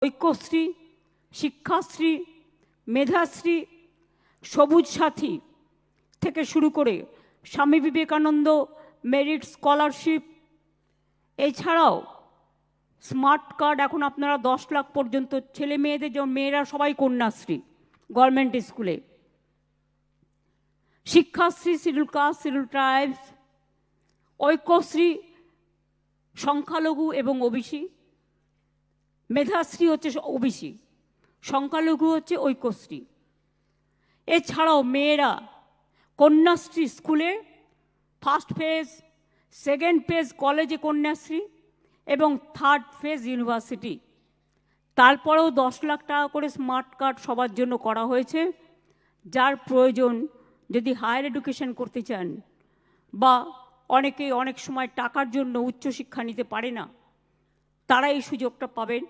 ঐক্যশ্রী, শিক্ষাশ্রী, মেধাশ্রী, সবুজ সাথী থেকে শুরু করে স্বামী বিবেকানন্দ মেরিট স্কলারশিপ, এছাড়াও স্মার্ট কার্ড, এখন আপনারা 10 লাখ পর্যন্ত ছেলে মেয়েদের, যেমন মেয়েরা সবাই কন্যাশ্রী গভর্নমেন্ট স্কুলে, Shikshashree schedule caste schedule tribes, Aikyashree সংখ্যালঘু এবং ওবিসি, মেধাশ্রী হচ্ছে ওবিসি, সংখ্যালঘু হচ্ছে ঐক্যশ্রী। এছাড়াও মেয়েরা কন্যাশ্রী স্কুলে ফার্স্ট ফেজ, সেকেন্ড ফেজ কলেজে কন্যাশ্রী এবং থার্ড ফেজ ইউনিভার্সিটি। তারপরেও 10 লাখ টাকা করে স্মার্ট কার্ড সবার জন্য করা হয়েছে। যার প্রয়োজন, যদি হায়ার এডুকেশন করতে চান বা অনেকেই অনেক সময় টাকার জন্য উচ্চশিক্ষা নিতে পারে না, তারা এই সুযোগটা পাবেন।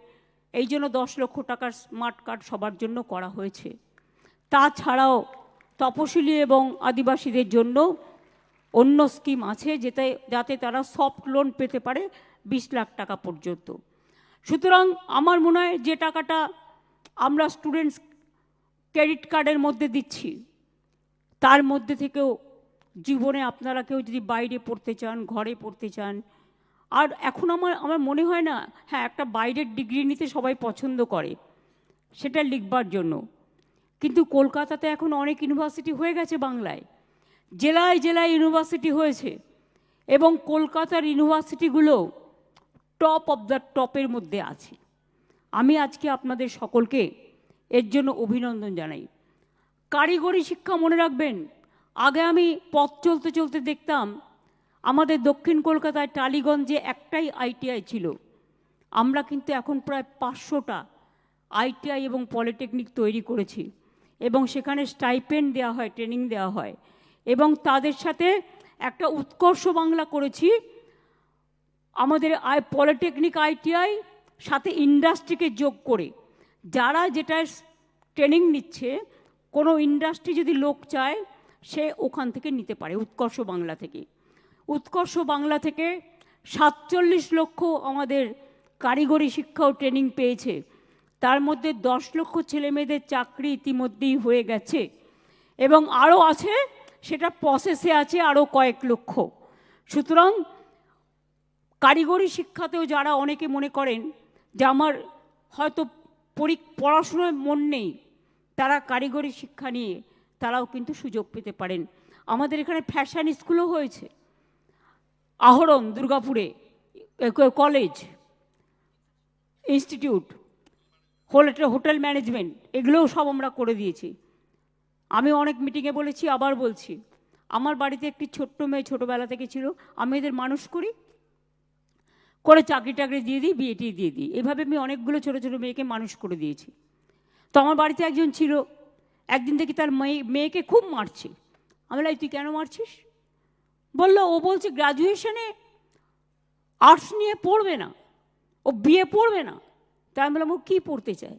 এই জন্য 10 লক্ষ টাকার স্মার্ট কার্ড সবার জন্য করা হয়েছে। তাছাড়াও তপশিলি এবং আদিবাসীদের জন্য অন্য স্কিম আছে, যাতে তারা সফট লোন পেতে পারে 20 লাখ টাকা পর্যন্ত। সুতরাং আমার মনে হয় যে টাকাটা আমরা স্টুডেন্টস ক্রেডিট কার্ডের মধ্যে দিচ্ছি, তার মধ্যে থেকেও জীবনে আপনারা কেউ যদি বাইরে পড়তে চান, ঘরে পড়তে চান, আর এখন আমার মনে হয় না, হ্যাঁ একটা বাইরের ডিগ্রি নিতে সবাই পছন্দ করে সেটা লিখবার জন্য, কিন্তু কলকাতাতে এখন অনেক ইউনিভার্সিটি হয়ে গেছে বাংলায়, জেলায় জেলায় ইউনিভার্সিটি হয়েছে, এবং কলকাতার ইউনিভার্সিটিগুলো টপ অফ দ্য টপের মধ্যে আছে। আমি আজকে আপনাদের সকলকে এর জন্য অভিনন্দন জানাই। কারিগরি শিক্ষা মনে রাখবেন, আগে আমি পথ চলতে চলতে দেখতাম আমাদের দক্ষিণ কলকাতায় টালিগঞ্জে একটাই আইটিআই ছিল। আমরা কিন্তু এখন প্রায় 500টা আইটিআই এবং পলিটেকনিক তৈরি করেছি, এবং সেখানে স্টাইপেন্ড দেওয়া হয়, ট্রেনিং দেওয়া হয়, এবং তাদের সাথে একটা উৎকর্ষ বাংলা করেছি। আমাদের পলিটেকনিক আইটিআই সাথে ইন্ডাস্ট্রিকে যোগ করে, যারা যেটা ট্রেনিং নিচ্ছে, কোনো ইন্ডাস্ট্রি যদি লোক চায় সে ওখান থেকে নিতে পারে, উৎকর্ষ বাংলা থেকে। উৎকর্ষ বাংলা থেকে 47 লক্ষ আমাদের কারিগরি শিক্ষা ও ট্রেনিং পেয়েছে। তার মধ্যে 10 লক্ষ ছেলেমেয়েদের চাকরি ইতিমধ্যেই হয়ে গেছে, এবং আরও আছে, সেটা প্রসেসে আছে আরও কয়েক লক্ষ। সুতরাং কারিগরি শিক্ষাতেও যারা অনেকে মনে করেন যে আমার হয়তো পড়াশোনায় মন নেই, তারা কারিগরি শিক্ষা নিয়ে তারাও কিন্তু সুযোগ পেতে পারেন। আমাদের এখানে ফ্যাশন স্কুলও হয়েছে, আহরণ দুর্গাপুরে কলেজ, ইনস্টিটিউট, হোটেল ম্যানেজমেন্ট, এগুলোও সব আমরা করে দিয়েছি। আমি অনেক মিটিংয়ে বলেছি, আবার বলছি, আমার বাড়িতে একটি ছোট্ট মেয়ে ছোটোবেলা থেকে ছিল, আমি এদের মানুষ করে চাকরি টাকরি দিয়ে দিই, বিয়েটি দিয়ে দিই, এভাবে আমি অনেকগুলো ছোটো ছোটো মেয়েকে মানুষ করে দিয়েছি। তো আমার বাড়িতে একজন ছিল, একদিন দেখি তার মেয়েকে খুব মারছে। আমি বললাম, তুই কেন মারছিস? বললো, ও বলছে গ্র্যাজুয়েশনে আর্টস নিয়ে পড়বে না, ও বিয়ে পড়বে না। তাই আমি বললাম, ও কী পড়তে চায়?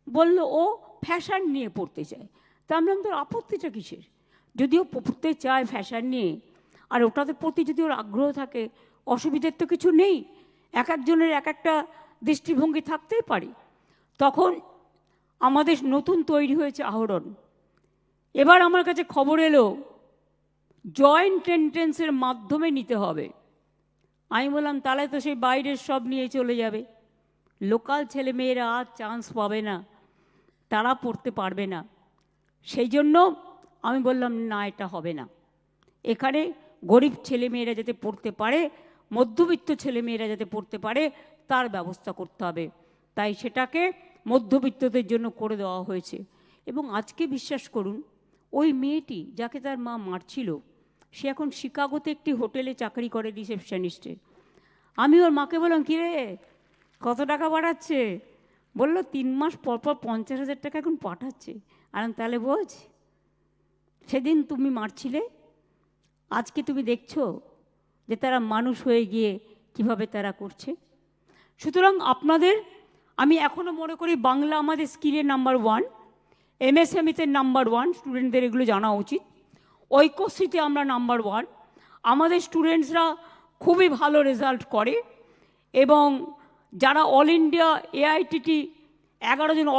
বললো, ও ফ্যাশন নিয়ে পড়তে চায়। তা আমি বললাম, তোর আপত্তিটা কিসের? যদি ও পড়তে চায় ফ্যাশন নিয়ে, আর ওটাদের প্রতি যদি ওর আগ্রহ থাকে, অসুবিধার তো কিছু নেই। এক একজনের এক একটা দৃষ্টিভঙ্গি থাকতেই পারে। তখন আমাদের নতুন তৈরি হয়েছে আহরণ। এবার আমার কাছে খবর এলো জয়েন্ট এন্ট্রেন্সের মাধ্যমে নিতে হবে। আমি বললাম, তাহলে তো সেই বাইরের সব নিয়ে চলে যাবে, লোকাল ছেলে মেয়েরা আর চান্স পাবে না, তারা পড়তে পারবে না। সেই জন্য আমি বললাম, না, এটা হবে না। এখানে গরিব ছেলে মেয়েরা যাতে পড়তে পারে, মধ্যবিত্ত ছেলে মেয়েরা যাতে পড়তে পারে, তার ব্যবস্থা করতে হবে। তাই সেটাকে মধ্যবিত্তদের জন্য করে দেওয়া হয়েছে। এবং আজকে বিশ্বাস করুন, ওই মেয়েটি যাকে তার মা মারছিল, সে এখন শিকাগোতে একটি হোটেলে চাকরি করে রিসেপশনিস্টে। আমি ওর মাকে বললাম, কী রে, কত টাকা পাঠাচ্ছে? বললো, 3 মাস পর পর 50,000 টাকা এখন পাঠাচ্ছে। আর তাহলে বোঝ, সেদিন তুমি মারছিলে, আজকে তুমি দেখছো যে তারা মানুষ হয়ে গিয়ে কিভাবে তারা করছে। সুতরাং আপনাদের, আমি এখনও মনে করি বাংলা আমাদের স্কিলের নাম্বার 1, এমএসএমইতে নাম্বার 1, স্টুডেন্টদের এগুলো জানা উচিত। ঐক্যশ্রীতে আমরা নাম্বার 1, আমাদের স্টুডেন্টসরা খুবই ভালো রেজাল্ট করে, এবং যারা অল ইন্ডিয়া এআইটিটি 11 জন